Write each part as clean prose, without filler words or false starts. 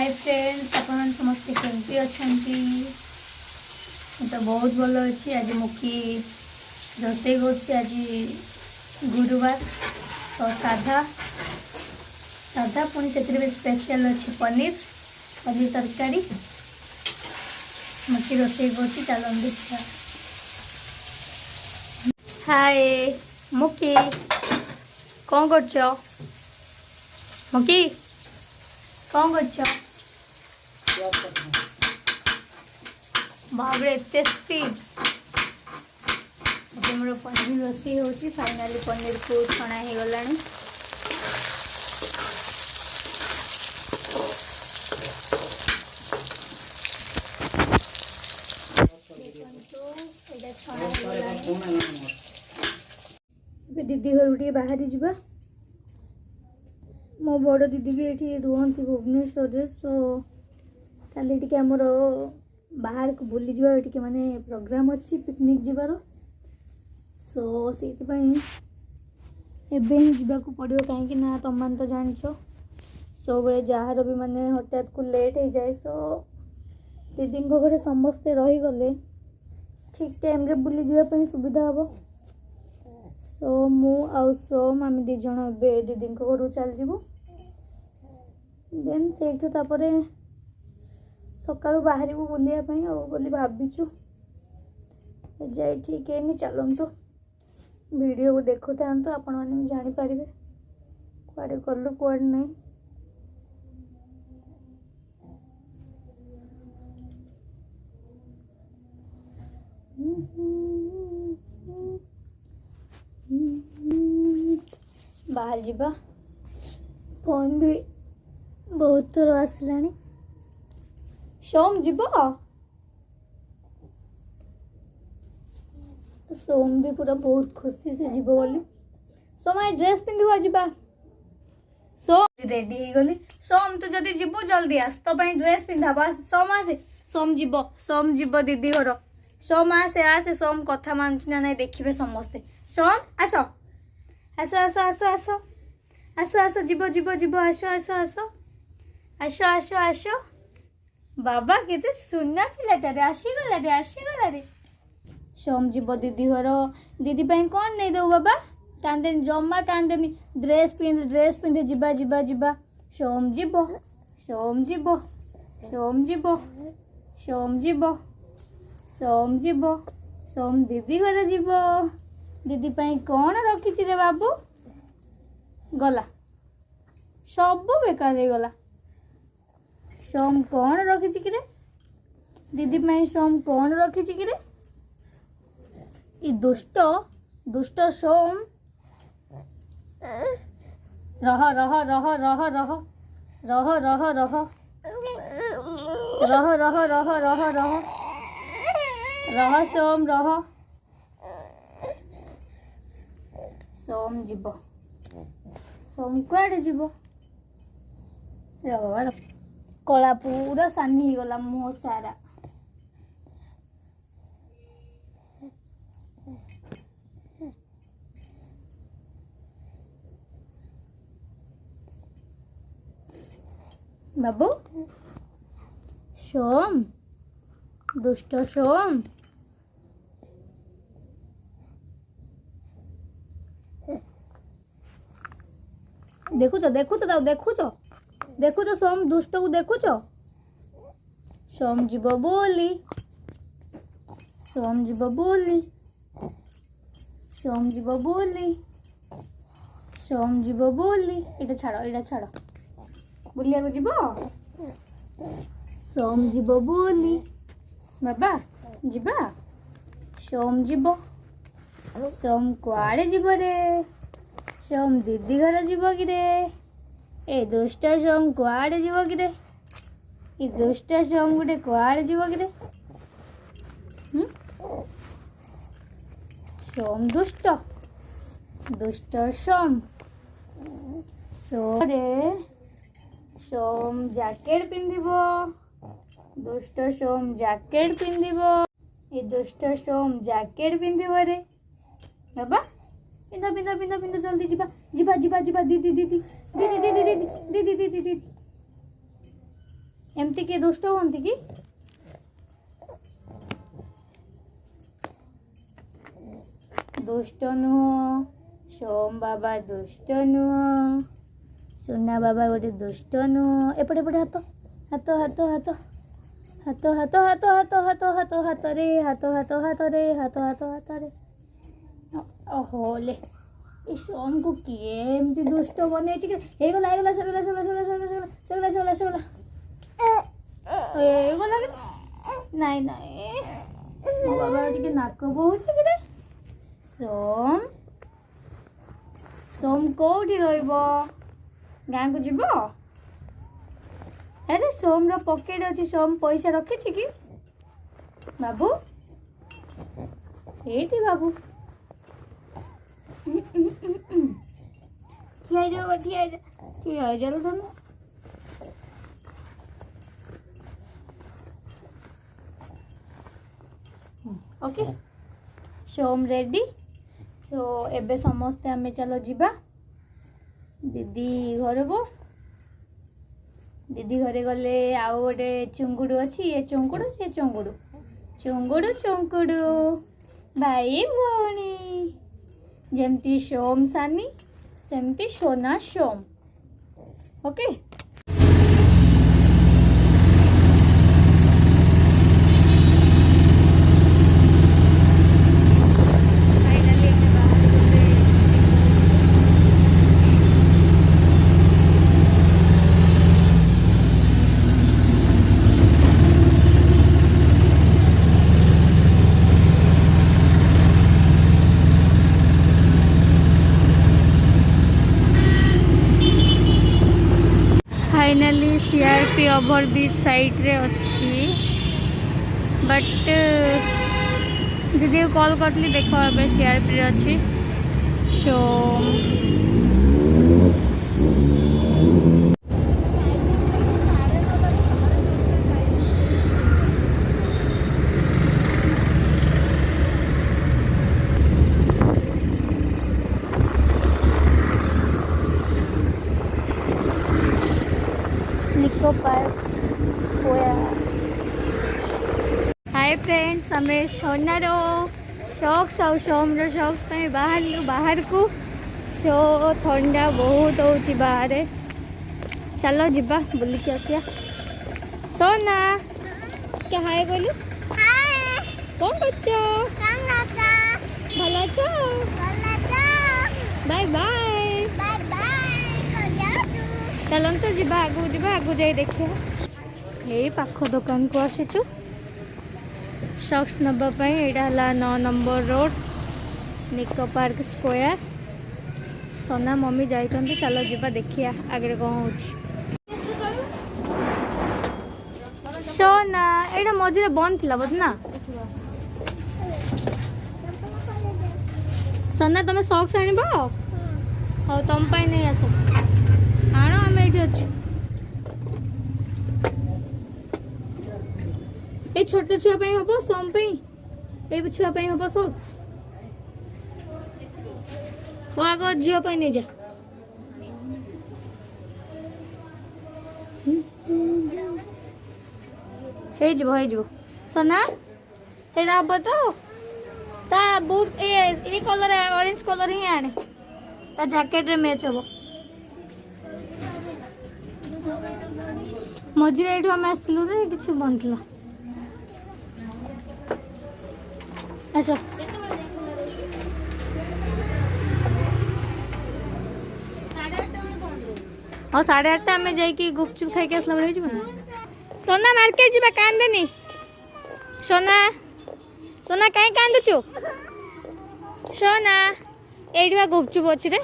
Hi friends, अपन समस्ते केमती अच्छा? तो बहुत भल अच्छी। आज मुखी रोसे आज गुरुवार तो साधा साधा पुणी से स्पेशल अच्छी पनीर पनीर तरकारी मुखी रोसे चलो देखा। हाय मुखी, कौन कर मुखी कौन कर बाबरे एते स्पीड। मोर पनीर रोषे हो फाइनाली पनीर को छणा हो गला। दीदी घर टे बाहरी जा। मो बड़ दीदी भी ये रुहती भुवनेश्वर। सो काली टी आमर बाहर को बुली जा माने प्रोग्राम अच्छी पिकनिक जीवार। सो से एवं जावाक पड़ो कहीं तुम तो जान सब बड़े जार भी माने हठात को लेट हो जाए। सो दीदी घरे समस्ते रहीगले ठीक टाइम रे बुली जावाई सुविधा हम। सो मु आउ सोम आम दीज दीदी घर चल जीवु। देन से सकाळु बाहर बुलायापी बोली भाविचु जाए ठीक है। चलतु वीडियो को देखु था आपण मैंने जानीपर कुआडे गलु कुआडे नहीं। बाहर जावा फोन भी बहुत थर आसला। सोम जीव सोम भी पूरा बहुत खुशी से जीव बोली। सोम आई ड्रेस पिंधिबा जीवा। सोम रेडी हो गली। सोम तू जदी जीवु जल्दी आस तो ड्रेस पिंधाबा। सोम आसे सोम जीव दीदी घर। सोम आसे आसे सोम कथा मानुची ना नहीं देखिबे समस्ते। सोम आस आस आस आस आस आस आस जीव जीव जीव आस आस आस आस आस आस। बाबा केते सुना पिलाटा रे आसीगला रे। सोम जीव दीदी घर। दीदी कौन नहीं दो बाबा कांदेनी जमा कांदेनी। ड्रेस पिंधे जीवा जीवा जीवा। सोम जीव सोम जीव सोम जीव सोम जीव सोम जीव सोम दीदी घर जीव। दीदी कौन रखी रे बाबू? गला सब बेकार हो गला। सोम कौन रखी कि रे? दीदी सोम कौन रखी कि रे? ई दुष्ट दुष्ट सोम। रह रह रह रह रह रह रह रह रह रह रह रह रह रह सोम रह। सोम जीव सोम कुआडे जीव? रह कला पूरा सानी गला मुह सारा। बाबू सोम दुष्ट सोम। देखुच देखुच सोम दुष्ट को देखुच। सोम जीव बोली सोम जीव बोली सोम जीव बोली सोम जीव बोली। एटा छाड़ बुलिया को जीव। सोम जीव बोली बाबा जीवा। सोम जीव सोम कुआडे जीव रे? सोम दीदी घर जीव कि रे? ए दुष्ट सोम कुआडे जीव कि रे? ए दुष्ट सोम गोटे कुआडे जीव कि रे? सोम दुष्ट दुष्ट सोम। सोम जैकेट पिंधिबो। दुष्ट सोम जैकेट पिंधिबो। ए दुष्ट सोम जैकेट पिंधिबो रे बाबा। पिंधा पिंधा पिंधा पिंधा जल्दी जीवा जीवा जीवा जीवा। दीदी दीदी दीदी दीदी दीदी दीदी दीदी दीदी एमती किए दुष्ट हंती कि दुष्ट नुह सोम बाबा दुष्ट नुह सुना बाबा गोटे दुष्ट नुह एपटे एपटे हाथ हाथ हाथ हाथ हाथ हाथ हाथ हाथ हाथ हाथ हाथ रे हाथ हाथ हाथ रे हाथ हाथ हाथ रे ओहो ले सोम को किए एमती दुष्ट बने हेगला हेगला सगला सगला सगला सगला सगला सगला सगला हेगला नाई नाई मो बाबा टिके नाक बहुछ कि सोम सोम कोठी रहइबो गाँ को जीवो अरे सोम रो पॉकेट अच्छी सोम पैसा रखी कि बाबू ये बाबू ठिया जाओ ठिया जाओ तुम ओके सोम रेडी सो एबे समस्ते आमे चलो जीवा दीदी घर को दीदी घरे गले आउ गोटे चुंगुड़ू अच्छी ये चुंगुड़ू से चुंगुड़ू चुंगुड़ू चुंगुड़ू भाई भौणी जेमती सोम सानी सेमती सोना सोम okay finally CRP overbridge side रे अच्छी बट दीदी को कॉल करली देख ए सीआरपी रे अच्छी सो निको पार्क स्क्वायर हाय फ्रेंड्स आम सोनार शॉक्स और सोमर शॉक्स बाहर को सो ठंडा बहुत हो बाहर चलो जीवा बुलिक आसिया सोना क्या हाय बोली कौन बच्चो भल अच्छो बाय बाय चलते जी आगू जाए देखिए यही पाख दुकान को आसीचु शॉक्स नापी यहाँ 9 नंबर रोड निको पार्क स्क्वायर सोना मम्मी जाइछन्ति चलो जीवा देखिया आगे कौन हो सोना यहाँ मझे बंद थी बोध ना सोना तुम सॉक्स आनिब हाँ तुम नहीं आस आण आम ये ये छोट छुआ हम सोम ये छुआ हम सॉक्स वो आग झील नहीं जा हो सोना से हम तो ता बूट ये कलर ऑरेंज कलर ही आने ता जैकेट रे मैच हम मझे ये आम आसलु कि बंद थी अच्छा हाँ 8:30 आम जा गुपचुप खाई आसला बेले सोना मार्केट जी कांदेनी सोना सोना कहीं कांदुचु सोना ये गुपचुप अच्छी रे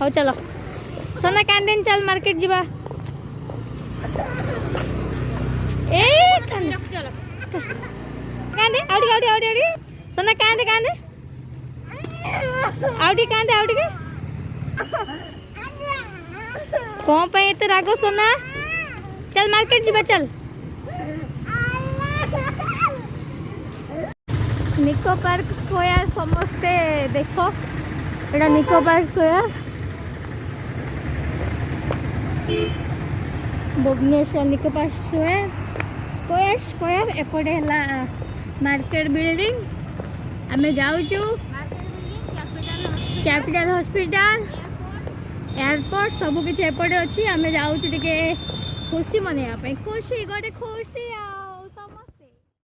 हाँ चलो सोना कांदेनी चल मार्केट जीवा ए कांदे आउटी आउटी आउटी आउटी सोना कांदे कांदे आउटी कांदे आउटी के कौन पे एते रागो सोना चल मार्केट जीवा चल निको पार्क स्क्वायर समस्ते देखो एटा निको पार्क स्क्वायर भुवनेश्वर निकोपार स्क्वायर एपटे है मार्केट बिल्डिंग आमे जाऊचु कैपिटल हॉस्पिटल एयरपोर्ट सब किसी एपटे अच्छी आमे जाऊचु टिके खुशी मनाइबा खुशी गोटे खुशी आ